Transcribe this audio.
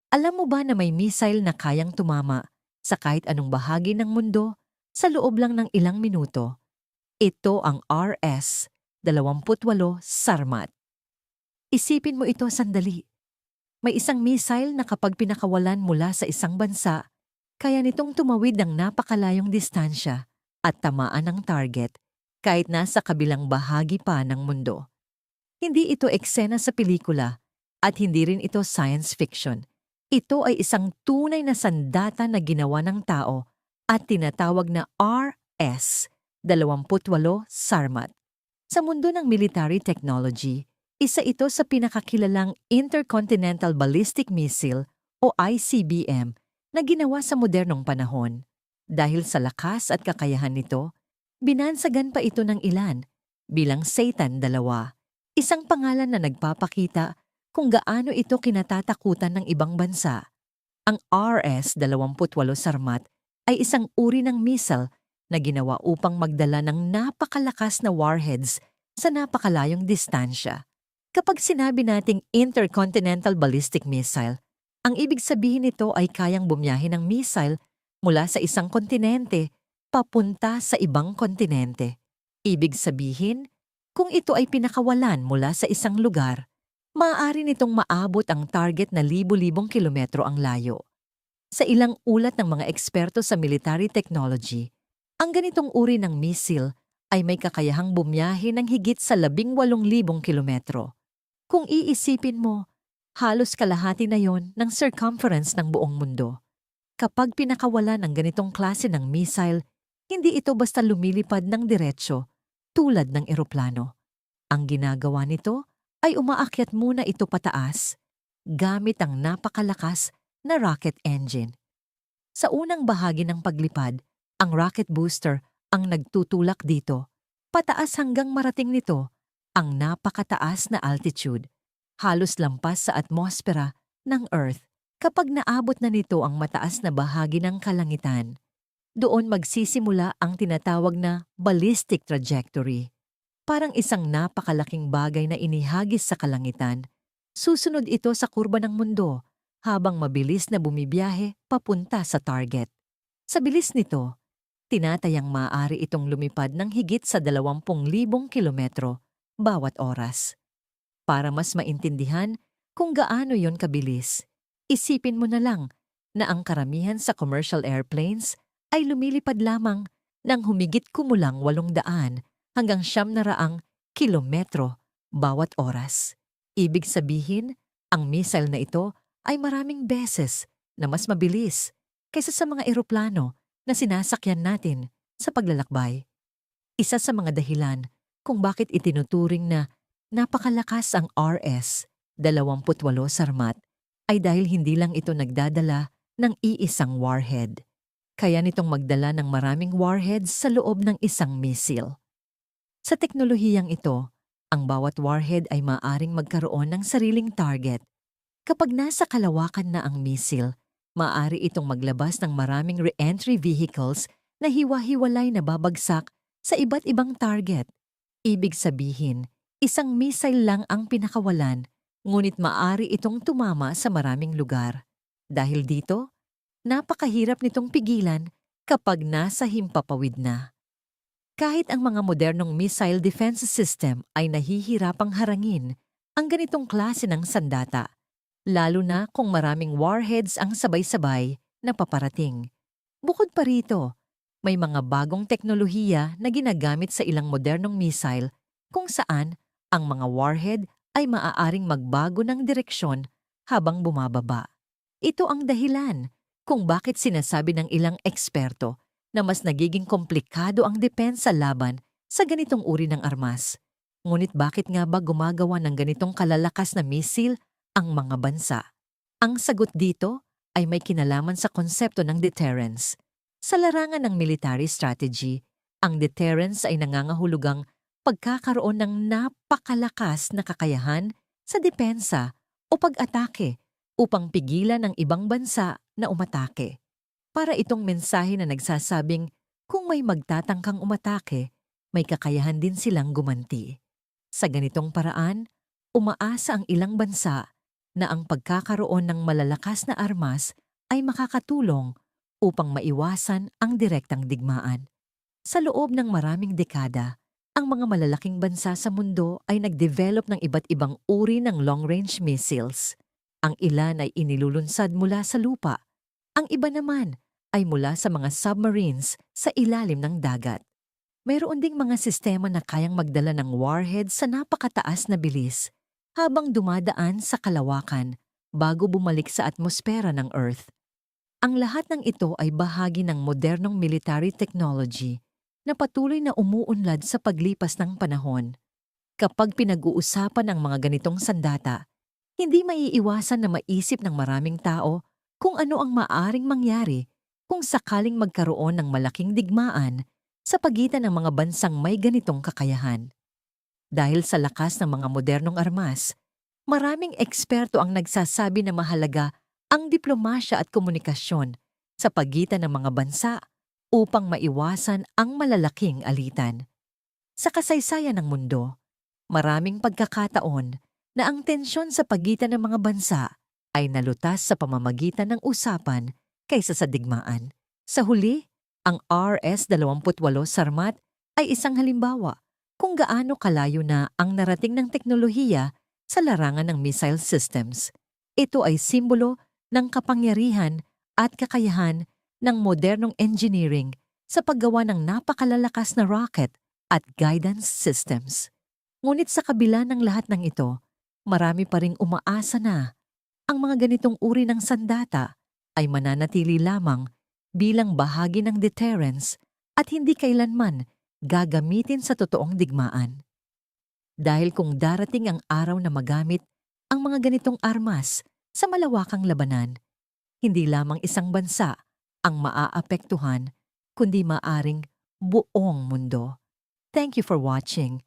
Alam mo ba na may missile na kayang tumama sa kahit anong bahagi ng mundo sa loob lang ng ilang minuto? Ito ang RS-28 Sarmat. Isipin mo ito sandali. May isang missile na kapag pinakawalan mula sa isang bansa, kaya nitong tumawid ng napakalayong distansya at tamaan ng target kahit nasa kabilang bahagi pa ng mundo. Hindi ito eksena sa pelikula at hindi rin ito science fiction. Ito ay isang tunay na sandata na ginawa ng tao at tinatawag na RS-28 Sarmat. Sa mundo ng military technology, isa ito sa pinakakilalang Intercontinental Ballistic Missile o ICBM na ginawa sa modernong panahon. Dahil sa lakas at kakayahan nito, binansagan pa ito ng ilan bilang Satan II. Isang pangalan na nagpapakita kung gaano ito kinatatakutan ng ibang bansa. Ang RS-28 Sarmat ay isang uri ng missile na ginawa upang magdala ng napakalakas na warheads sa napakalayong distansya. Kapag sinabi nating Intercontinental Ballistic Missile, ang ibig sabihin nito ay kayang bumiyahe ng missile mula sa isang kontinente papunta sa ibang kontinente. Ibig sabihin, kung ito ay pinakawalan mula sa isang lugar, maaari nitong maabot ang target na libu-libong kilometro ang layo. Sa ilang ulat ng mga eksperto sa military technology, ang ganitong uri ng missile ay may kakayahang bumiyahe ng higit sa 18,000 kilometro. Kung iisipin mo, halos kalahati na yon ng circumference ng buong mundo. Kapag pinakawalan ng ganitong klase ng missile, hindi ito basta lumilipad ng diretsyo tulad ng eroplano. Ang ginagawa nito ay umaakyat muna ito pataas gamit ang napakalakas na rocket engine. Sa unang bahagi ng paglipad, ang rocket booster ang nagtutulak dito, pataas hanggang marating nito ang napakataas na altitude, halos lampas sa atmosfera ng Earth. Kapag naabot na nito ang mataas na bahagi ng kalangitan, doon magsisimula ang tinatawag na ballistic trajectory. Parang isang napakalaking bagay na inihagis sa kalangitan. Susunod ito sa kurba ng mundo habang mabilis na bumibiyahe papunta sa target. Sa bilis nito, tinatayang maaari itong lumipad ng higit sa 20,000 kilometro bawat oras. Para mas maintindihan kung gaano yon kabilis, isipin mo na lang na ang karamihan sa commercial airplanes ay lumilipad lamang ng humigit kumulang 800 hanggang 900 kilometro bawat oras. Ibig sabihin, ang missile na ito ay maraming beses na mas mabilis kaysa sa mga eroplano na sinasakyan natin sa paglalakbay. Isa sa mga dahilan kung bakit itinuturing na napakalakas ang RS-28 Sarmat ay dahil hindi lang ito nagdadala ng iisang warhead. Kaya nitong magdala ng maraming warheads sa loob ng isang missile. Sa teknolohiyang ito, ang bawat warhead ay maaaring magkaroon ng sariling target. Kapag nasa kalawakan na ang missile, maaari itong maglabas ng maraming re-entry vehicles na hiwa-hiwalay na babagsak sa iba't ibang target. Ibig sabihin, isang missile lang ang pinakawalan, ngunit maaari itong tumama sa maraming lugar. Dahil dito, napakahirap nitong pigilan kapag nasa himpapawid na. Kahit ang mga modernong missile defense system ay nahihirapang harangin ang ganitong klase ng sandata, lalo na kung maraming warheads ang sabay-sabay na paparating. Bukod pa rito, may mga bagong teknolohiya na ginagamit sa ilang modernong missile kung saan ang mga warhead ay maaaring magbago ng direksyon habang bumababa. Ito ang dahilan kung bakit sinasabi ng ilang eksperto na mas nagiging komplikado ang depensa laban sa ganitong uri ng armas. Ngunit bakit nga ba gumagawa ng ganitong kalalakas na missile ang mga bansa? Ang sagot dito ay may kinalaman sa konsepto ng deterrence. Sa larangan ng military strategy, ang deterrence ay nangangahulugang pagkakaroon ng napakalakas na kakayahan sa depensa o pag-atake upang pigilan ng ibang bansa na umatake. Para itong mensahe na nagsasabing kung may magtatangkang umatake, may kakayahan din silang gumanti. Sa ganitong paraan, umaasa ang ilang bansa na ang pagkakaroon ng malalakas na armas ay makakatulong upang maiwasan ang direktang digmaan. Sa loob ng maraming dekada, ang mga malalaking bansa sa mundo ay nag-develop ng iba't ibang uri ng long-range missiles. Ang ilan ay inilulunsad mula sa lupa. Ang iba naman ay mula sa mga submarines sa ilalim ng dagat. Mayroon ding mga sistema na kayang magdala ng warhead sa napakataas na bilis habang dumadaan sa kalawakan bago bumalik sa atmosfera ng Earth. Ang lahat ng ito ay bahagi ng modernong military technology na patuloy na umuunlad sa paglipas ng panahon. Kapag pinag-uusapan ang mga ganitong sandata, hindi maiiwasan na maisip ng maraming tao kung ano ang maaring mangyari kung sakaling magkaroon ng malaking digmaan sa pagitan ng mga bansang may ganitong kakayahan. Dahil sa lakas ng mga modernong armas, maraming eksperto ang nagsasabi na mahalaga ang diplomasya at komunikasyon sa pagitan ng mga bansa upang maiwasan ang malalaking alitan. Sa kasaysayan ng mundo, maraming pagkakataon na ang tensyon sa pagitan ng mga bansa ay nalutas sa pamamagitan ng usapan kaysa sa digmaan. Sa huli, ang RS-28 Sarmat ay isang halimbawa kung gaano kalayo na ang narating ng teknolohiya sa larangan ng missile systems. Ito ay simbolo ng kapangyarihan at kakayahan ng modernong engineering sa paggawa ng napakalalakas na rocket at guidance systems. Ngunit sa kabila ng lahat ng ito, marami pa ring umaasa na ang mga ganitong uri ng sandata ay mananatili lamang bilang bahagi ng deterrence at hindi kailanman gagamitin sa totoong digmaan. Dahil kung darating ang araw na magamit ang mga ganitong armas sa malawakang labanan, hindi lamang isang bansa ang maaapektuhan, kundi maaring buong mundo. Thank you for watching.